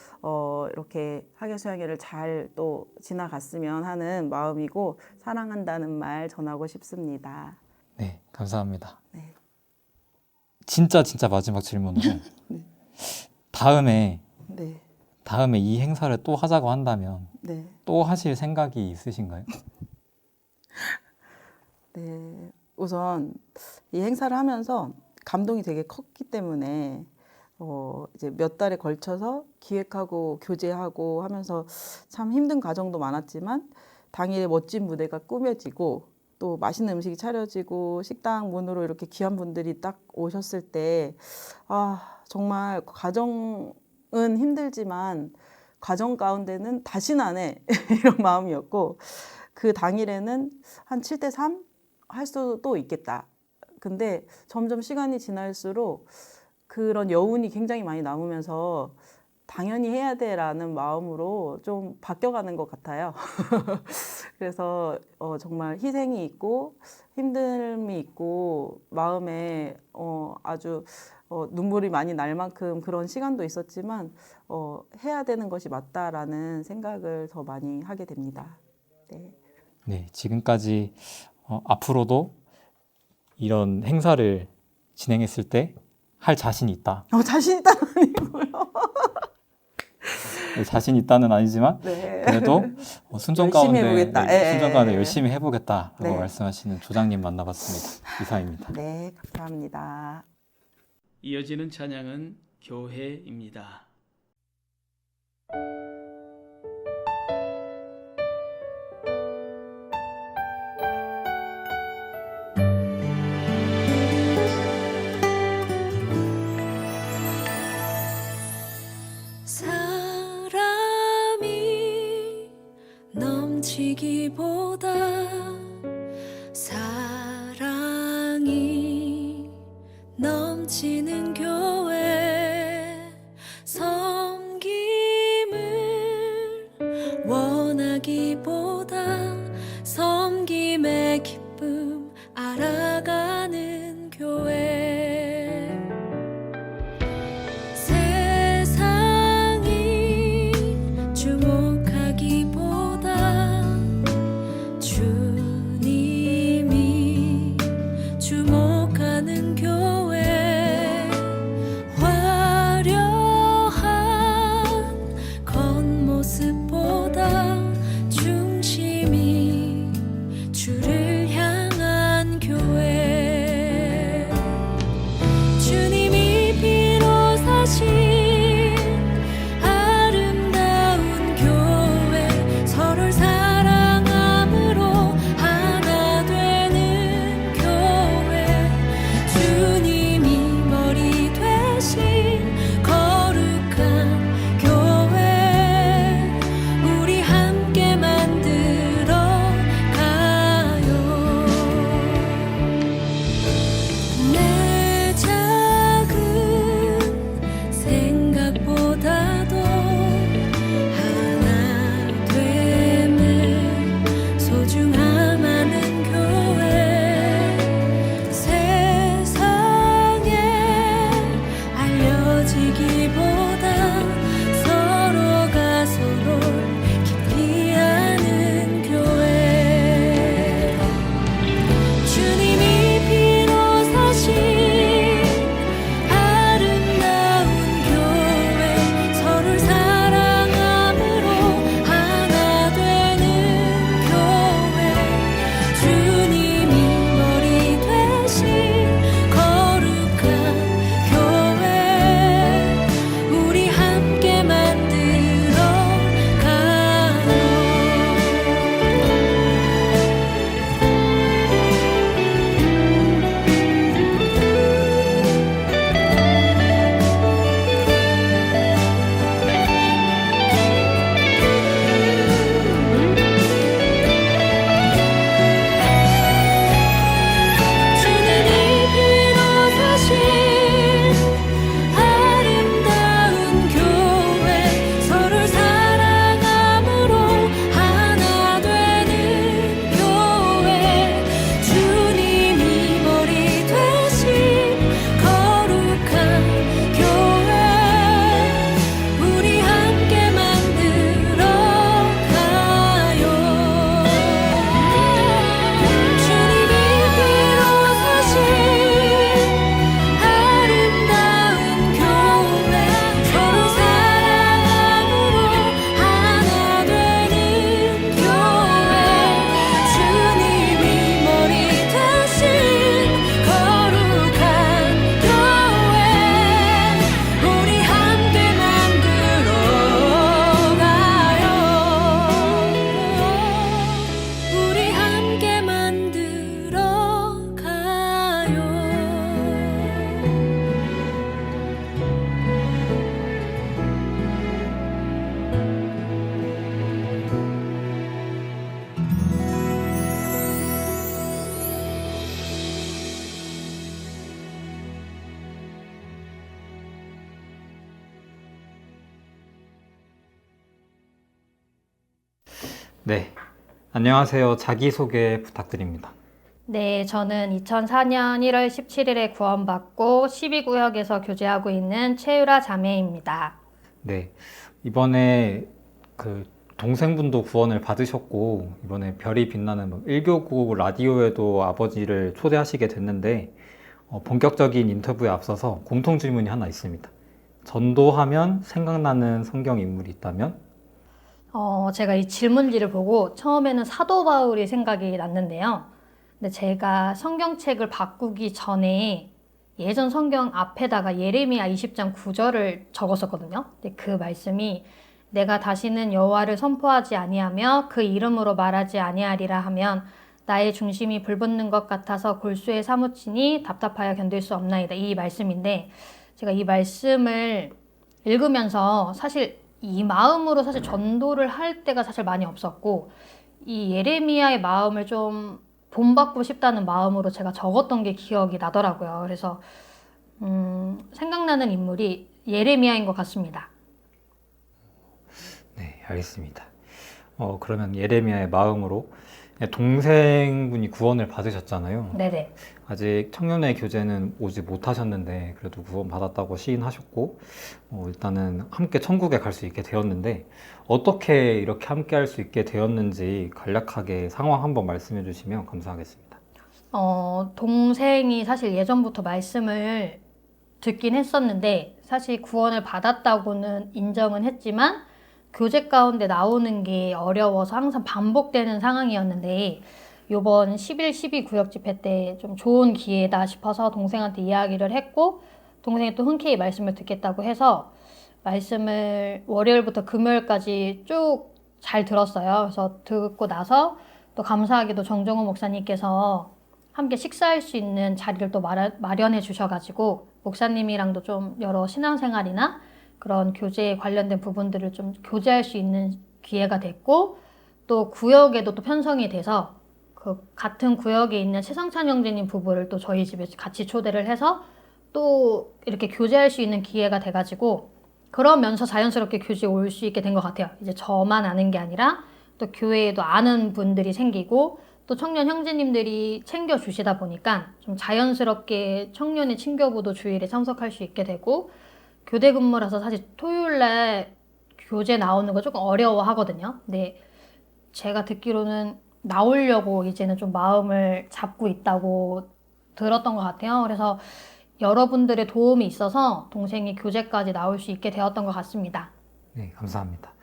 이렇게 학예수양회를 잘 또 지나갔으면 하는 마음이고, 사랑한다는 말 전하고 싶습니다. 네, 감사합니다. 네. 진짜 마지막 질문으로 네. 다음에 네. 이 행사를 또 하자고 한다면 네. 또 하실 생각이 있으신가요? 네. 우선 이 행사를 하면서 감동이 되게 컸기 때문에 이제 몇 달에 걸쳐서 기획하고 교제하고 하면서 참 힘든 과정도 많았지만, 당일에 멋진 무대가 꾸며지고 또 맛있는 음식이 차려지고 식당 문으로 이렇게 귀한 분들이 딱 오셨을 때, 정말 과정은 힘들지만 과정 가운데는 다시는 안 해 이런 마음이었고, 그 당일에는 한 7대3 할 수도 있겠다. 근데 점점 시간이 지날수록 그런 여운이 굉장히 많이 남으면서 당연히 해야 돼라는 마음으로 좀 바뀌어가는 것 같아요. 그래서 정말 희생이 있고 힘듦이 있고 마음에 아주 눈물이 많이 날 만큼 그런 시간도 있었지만 해야 되는 것이 맞다라는 생각을 더 많이 하게 됩니다. 네. 네, 지금까지 앞으로도 이런 행사를 진행했을 때 할 자신이 있다. 자신 있다는 아니고요. 네, 자신 있다는 아니지만 네. 그래도 순정 열심히 가운데 해보겠다. 순정 가운데 열심히 해보겠다라고 네. 말씀하시는 조장님 만나봤습니다. 이상입니다. 네, 감사합니다. 이어지는 찬양은 교회입니다. 사람이 넘치기보다 사랑이 넘치는 교회, 섬김을 원하기보다 섬김의 기쁨 알아가는 교회. 세상이 주목하기보다 주님이 주목하는 교회, 네, 안녕하세요. 자기소개 부탁드립니다. 네, 저는 2004년 1월 17일에 구원받고 12구역에서 교제하고 있는 최유라 자매입니다. 네, 이번에 그 동생분도 구원을 받으셨고 이번에 별이 빛나는 1교구 라디오에도 아버지를 초대하시게 됐는데 본격적인 인터뷰에 앞서서 공통 질문이 하나 있습니다. 전도하면 생각나는 성경 인물이 있다면? 제가 이 질문지를 보고 처음에는 사도 바울이 생각이 났는데요. 근데 제가 성경책을 바꾸기 전에 예전 성경 앞에다가 예레미야 20장 9절을 적었었거든요. 근데 그 말씀이 내가 다시는 여호와를 선포하지 아니하며 그 이름으로 말하지 아니하리라 하면 나의 중심이 불붙는 것 같아서 골수에 사무치니 답답하여 견딜 수 없나이다. 이 말씀인데 제가 이 말씀을 읽으면서 사실 이 마음으로 사실 전도를 할 때가 사실 많이 없었고 이 예레미야의 마음을 좀 본받고 싶다는 마음으로 제가 적었던 게 기억이 나더라고요. 그래서 생각나는 인물이 예레미야인 것 같습니다. 네, 알겠습니다. 그러면 예레미야의 마음으로 동생분이 구원을 받으셨잖아요. 네네. 아직 청년의 교제는 오지 못하셨는데 그래도 구원 받았다고 시인하셨고 일단은 함께 천국에 갈 수 있게 되었는데 어떻게 이렇게 함께 할 수 있게 되었는지 간략하게 상황 한번 말씀해 주시면 감사하겠습니다. 동생이 사실 예전부터 말씀을 듣긴 했었는데 사실 구원을 받았다고는 인정은 했지만 교제 가운데 나오는 게 어려워서 항상 반복되는 상황이었는데 요번 11, 12 구역 집회 때 좀 좋은 기회다 싶어서 동생한테 이야기를 했고 동생이 또 흔쾌히 말씀을 듣겠다고 해서 말씀을 월요일부터 금요일까지 쭉 잘 들었어요. 그래서 듣고 나서 또 감사하게도 정정호 목사님께서 함께 식사할 수 있는 자리를 또 마련해 주셔가지고 목사님이랑도 좀 여러 신앙생활이나 그런 교제에 관련된 부분들을 좀 교제할 수 있는 기회가 됐고 또 구역에도 또 편성이 돼서 그 같은 구역에 있는 최성찬 형제님 부부를 또 저희 집에 같이 초대를 해서 또 이렇게 교제할 수 있는 기회가 돼가지고 그러면서 자연스럽게 교제에 올 수 있게 된 것 같아요. 이제 저만 아는 게 아니라 또 교회에도 아는 분들이 생기고 또 청년 형제님들이 챙겨주시다 보니까 좀 자연스럽게 청년의 친교부도 주일에 참석할 수 있게 되고 교대 근무라서 사실 토요일날 교재 나오는 거 조금 어려워하거든요. 근데 제가 듣기로는 나오려고 이제는 좀 마음을 잡고 있다고 들었던 것 같아요. 그래서 여러분들의 도움이 있어서 동생이 교재까지 나올 수 있게 되었던 것 같습니다. 네, 감사합니다.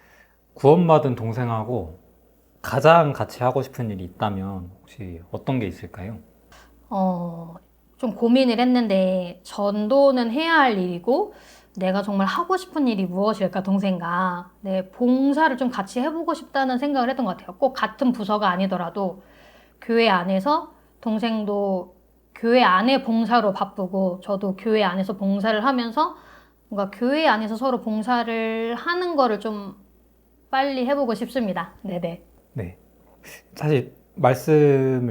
구원받은 동생하고 가장 같이 하고 싶은 일이 있다면 혹시 어떤 게 있을까요? 좀 고민을 했는데 전도는 해야 할 일이고 내가 정말 하고 싶은 일이 무엇일까 동생과 봉사를 좀 같이 해보고 싶다는 생각을 했던 것 같아요. 꼭 같은 부서가 아니더라도 교회 안에서 동생도 교회 안에 봉사로 바쁘고 저도 교회 안에서 봉사를 하면서 뭔가 교회 안에서 서로 봉사를 하는 거를 좀 빨리 해보고 싶습니다. 네네. 네, 사실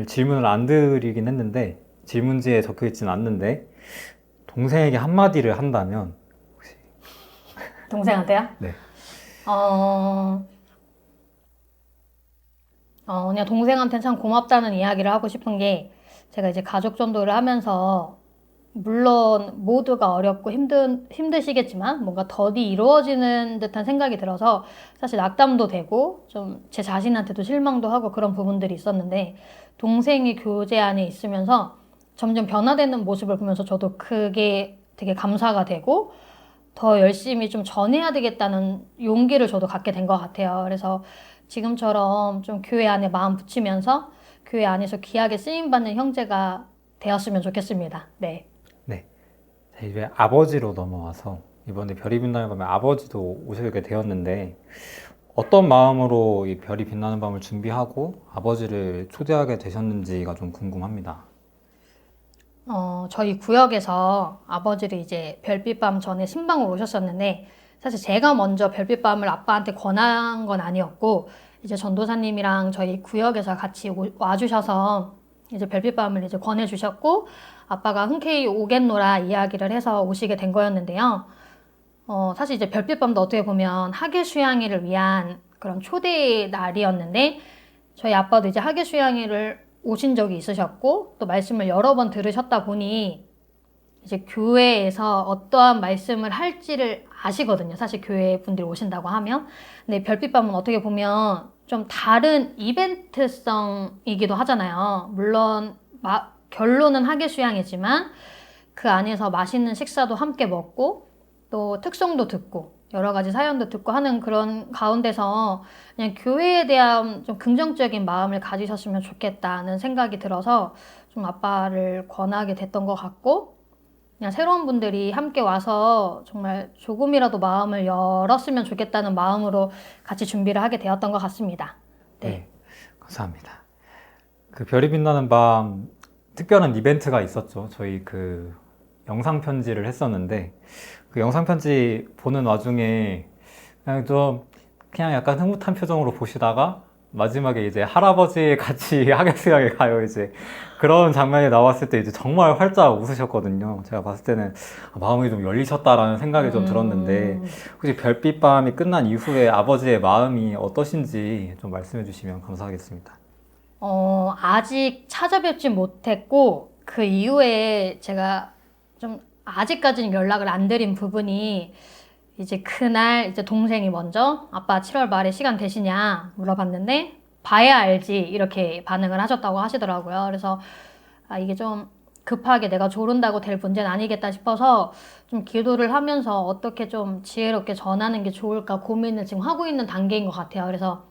질문을 안 드리긴 했는데 질문지에 적혀 있지는 않는데 동생에게 한마디를 한다면 혹시 동생한테요? 네. 그냥 동생한테는 참 고맙다는 이야기를 하고 싶은 게 제가 이제 가족 전도를 하면서 물론 모두가 어렵고 힘드시겠지만 뭔가 더디 이루어지는 듯한 생각이 들어서 사실 낙담도 되고 좀 제 자신한테도 실망도 하고 그런 부분들이 있었는데 동생이 교제 안에 있으면서 점점 변화되는 모습을 보면서 저도 그게 되게 감사가 되고 더 열심히 좀 전해야 되겠다는 용기를 저도 갖게 된 것 같아요. 그래서 지금처럼 좀 교회 안에 마음 붙이면서 교회 안에서 귀하게 쓰임받는 형제가 되었으면 좋겠습니다. 네. 네. 자, 이제 아버지로 넘어와서 이번에 별이 빛나는 밤에 아버지도 오시게 되었는데 어떤 마음으로 이 별이 빛나는 밤을 준비하고 아버지를 초대하게 되셨는지가 좀 궁금합니다. 저희 구역에서 아버지를 이제 별빛밤 전에 신방으로 오셨었는데 사실 제가 먼저 별빛밤을 아빠한테 권한 건 아니었고 이제 전도사님이랑 저희 구역에서 같이 와주셔서 이제 별빛밤을 이제 권해주셨고 아빠가 흔쾌히 오겠노라 이야기를 해서 오시게 된 거였는데요. 사실 이제 별빛밤도 어떻게 보면 학예 수양회를 위한 그런 초대 날이었는데 저희 아빠도 이제 학예 수양회를 오신 적이 있으셨고 또 말씀을 여러 번 들으셨다 보니 이제 교회에서 어떠한 말씀을 할지를 아시거든요. 사실 교회 분들이 오신다고 하면. 근데 별빛밤은 어떻게 보면 좀 다른 이벤트성이기도 하잖아요. 물론 결론은 학예 수양이지만 그 안에서 맛있는 식사도 함께 먹고 또 특송도 듣고 여러 가지 사연도 듣고 하는 그런 가운데서 그냥 교회에 대한 좀 긍정적인 마음을 가지셨으면 좋겠다는 생각이 들어서 좀 아빠를 권하게 됐던 것 같고 그냥 새로운 분들이 함께 와서 정말 조금이라도 마음을 열었으면 좋겠다는 마음으로 같이 준비를 하게 되었던 것 같습니다. 네, 감사합니다. 그 별이 빛나는 밤 특별한 이벤트가 있었죠. 저희 그 영상 편지를 했었는데 그 영상 편지 보는 와중에 그냥 약간 흐뭇한 표정으로 보시다가 마지막에 이제 할아버지 같이 학예 수양에 가요. 이제 그런 장면이 나왔을 때 이제 정말 활짝 웃으셨거든요. 제가 봤을 때는 마음이 좀 열리셨다라는 생각이 좀 들었는데 혹시 별빛밤이 끝난 이후에 아버지의 마음이 어떠신지 좀 말씀해 주시면 감사하겠습니다. 아직 찾아뵙지 못했고 그 이후에 제가 좀 아직까지는 연락을 안 드린 부분이 이제 그날 이제 동생이 먼저 아빠 7월 말에 시간 되시냐 물어봤는데 봐야 알지 이렇게 반응을 하셨다고 하시더라고요. 그래서 이게 좀 급하게 내가 조른다고 될 문제는 아니겠다 싶어서 좀 기도를 하면서 어떻게 좀 지혜롭게 전하는 게 좋을까 고민을 지금 하고 있는 단계인 것 같아요. 그래서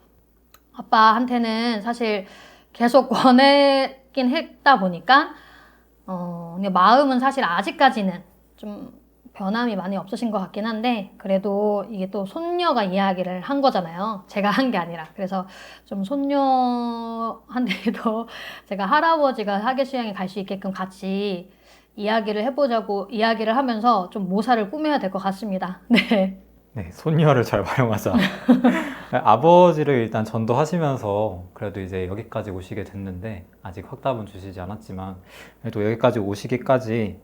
아빠한테는 사실 계속 권했긴 했다 보니까 근데 마음은 사실 아직까지는 좀 변함이 많이 없으신 것 같긴 한데 그래도 이게 또 손녀가 이야기를 한 거잖아요. 제가 한 게 아니라. 그래서 좀 손녀한테도 제가 할아버지가 학예 수양에 갈 수 있게끔 같이 이야기를 해보자고 이야기를 하면서 좀 모사를 꾸며야 될 것 같습니다. 네. 네, 손녀를 잘 활용하자. 아버지를 일단 전도하시면서 그래도 이제 여기까지 오시게 됐는데 아직 확답은 주시지 않았지만 그래도 여기까지 오시기까지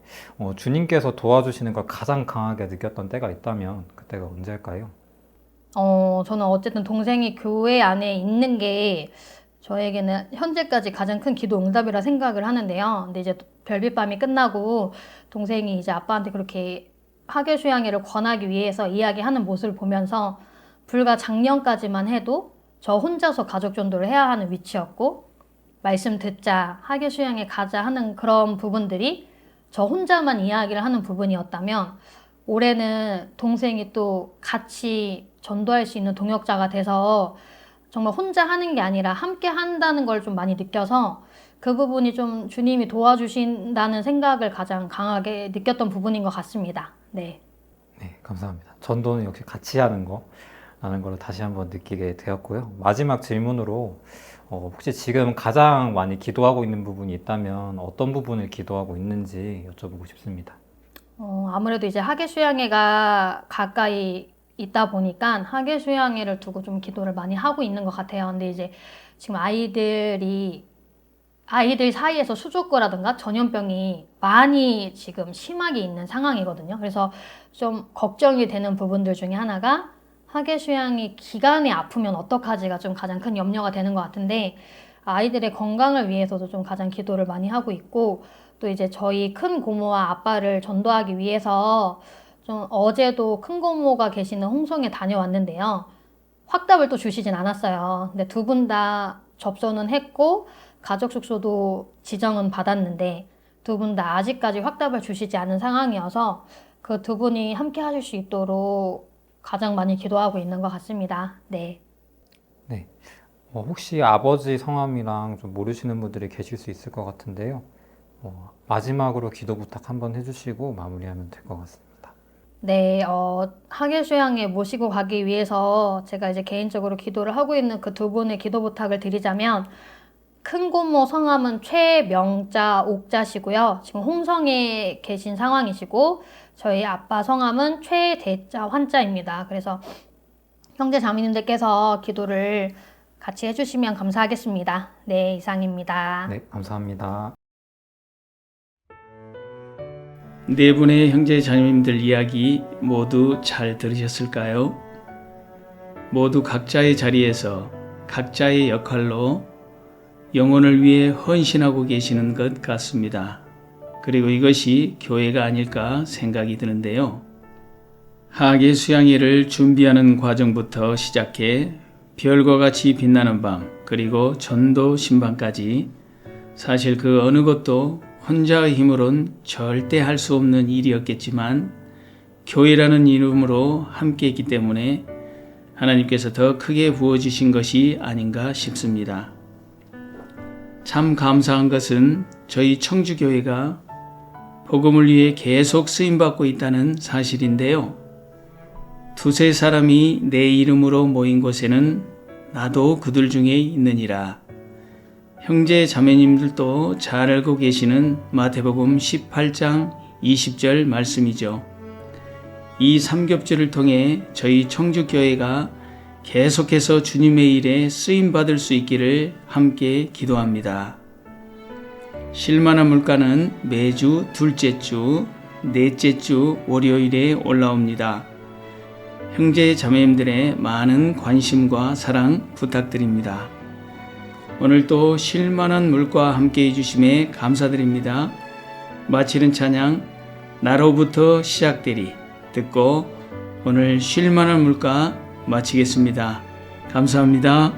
주님께서 도와주시는 걸 가장 강하게 느꼈던 때가 있다면 그때가 언제일까요? 저는 어쨌든 동생이 교회 안에 있는 게 저에게는 현재까지 가장 큰 기도 응답이라 생각을 하는데요. 근데 이제 별빛밤이 끝나고 동생이 이제 아빠한테 그렇게 학예 수양회를 권하기 위해서 이야기하는 모습을 보면서 불과 작년까지만 해도 저 혼자서 가족 전도를 해야 하는 위치였고 말씀 듣자, 학예 수양회 가자 하는 그런 부분들이 저 혼자만 이야기를 하는 부분이었다면 올해는 동생이 또 같이 전도할 수 있는 동역자가 돼서 정말 혼자 하는 게 아니라 함께 한다는 걸 좀 많이 느껴서 그 부분이 좀 주님이 도와주신다는 생각을 가장 강하게 느꼈던 부분인 것 같습니다. 네. 네, 감사합니다. 전도는 역시 같이 하는 거라는 걸 다시 한번 느끼게 되었고요. 마지막 질문으로 혹시 지금 가장 많이 기도하고 있는 부분이 있다면 어떤 부분을 기도하고 있는지 여쭤보고 싶습니다. 아무래도 이제 학예 수양회가 가까이 있다 보니까 학예 수양회를 두고 좀 기도를 많이 하고 있는 것 같아요. 근데 이제 지금 아이들 사이에서 수족고라든가 전염병이 많이 지금 심하게 있는 상황이거든요. 그래서 좀 걱정이 되는 부분들 중에 하나가 학예 수양이 기간에 아프면 어떡하지가 좀 가장 큰 염려가 되는 것 같은데 아이들의 건강을 위해서도 좀 가장 기도를 많이 하고 있고 또 이제 저희 큰 고모와 아빠를 전도하기 위해서 좀 어제도 큰 고모가 계시는 홍성에 다녀왔는데요. 확답을 또 주시진 않았어요. 근데 두 분 다 접선은 했고 가족 숙소도 지정은 받았는데 두 분 다 아직까지 확답을 주시지 않은 상황이어서 그 두 분이 함께 하실 수 있도록 가장 많이 기도하고 있는 것 같습니다. 네. 네. 혹시 아버지 성함이랑 좀 모르시는 분들이 계실 수 있을 것 같은데요. 마지막으로 기도 부탁 한번 해주시고 마무리하면 될 것 같습니다. 네, 학예 수양에 모시고 가기 위해서 제가 이제 개인적으로 기도를 하고 있는 그 두 분의 기도 부탁을 드리자면 큰 고모 성함은 최명자 옥자시고요. 지금 홍성에 계신 상황이시고 저희 아빠 성함은 최대자 환자입니다. 그래서 형제 자매님들께서 기도를 같이 해주시면 감사하겠습니다. 네, 이상입니다. 네, 감사합니다. 네 분의 형제 자매님들 이야기 모두 잘 들으셨을까요? 모두 각자의 자리에서 각자의 역할로 영혼을 위해 헌신하고 계시는 것 같습니다. 그리고 이것이 교회가 아닐까 생각이 드는데요. 하계 수양회를 준비하는 과정부터 시작해 별과 같이 빛나는 밤, 그리고 전도 신방까지 사실 그 어느 것도 혼자의 힘으론 절대 할 수 없는 일이었겠지만 교회라는 이름으로 함께 했기 때문에 하나님께서 더 크게 부어주신 것이 아닌가 싶습니다. 참 감사한 것은 저희 청주교회가 복음을 위해 계속 쓰임받고 있다는 사실인데요. 두세 사람이 내 이름으로 모인 곳에는 나도 그들 중에 있느니라. 형제 자매님들도 잘 알고 계시는 마태복음 18장 20절 말씀이죠. 이 삼겹절을 통해 저희 청주교회가 계속해서 주님의 일에 쓰임받을 수 있기를 함께 기도합니다. 실만한 물가는 매주 둘째 주, 넷째 주 월요일에 올라옵니다. 형제 자매님들의 많은 관심과 사랑 부탁드립니다. 오늘도 쉴만한 물과 함께 해주심에 감사드립니다. 마치는 찬양 나로부터 시작되리 듣고 오늘 쉴만한 물가 마치겠습니다. 감사합니다.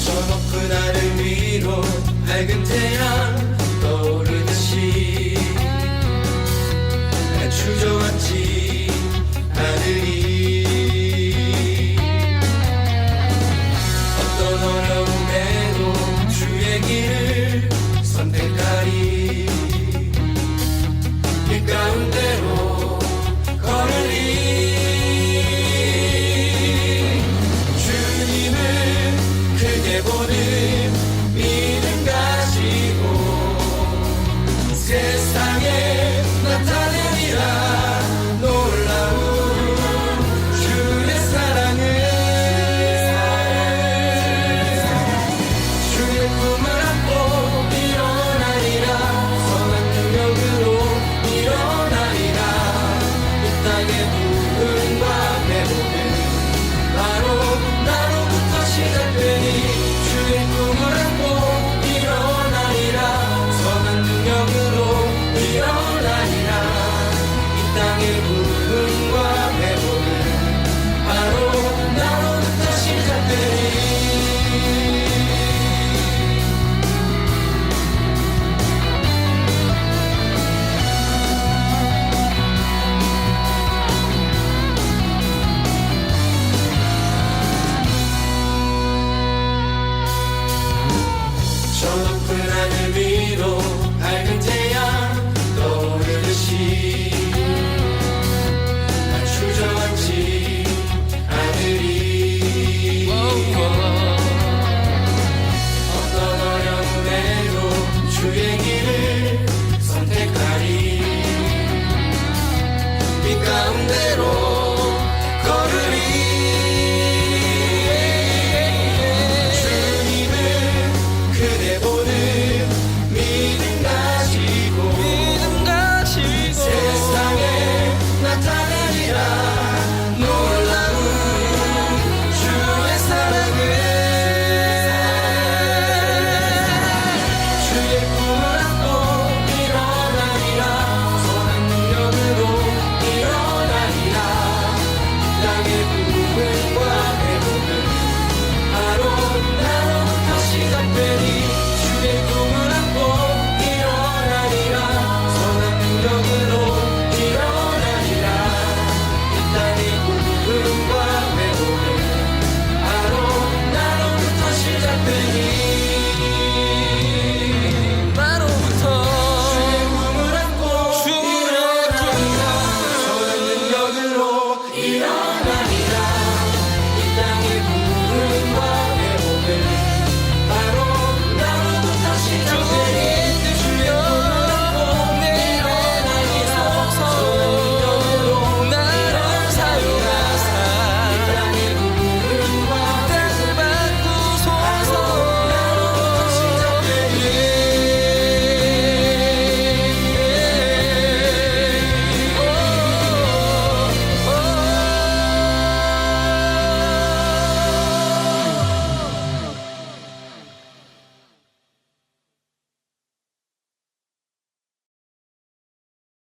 저 높은 하늘 위로 밝은 태양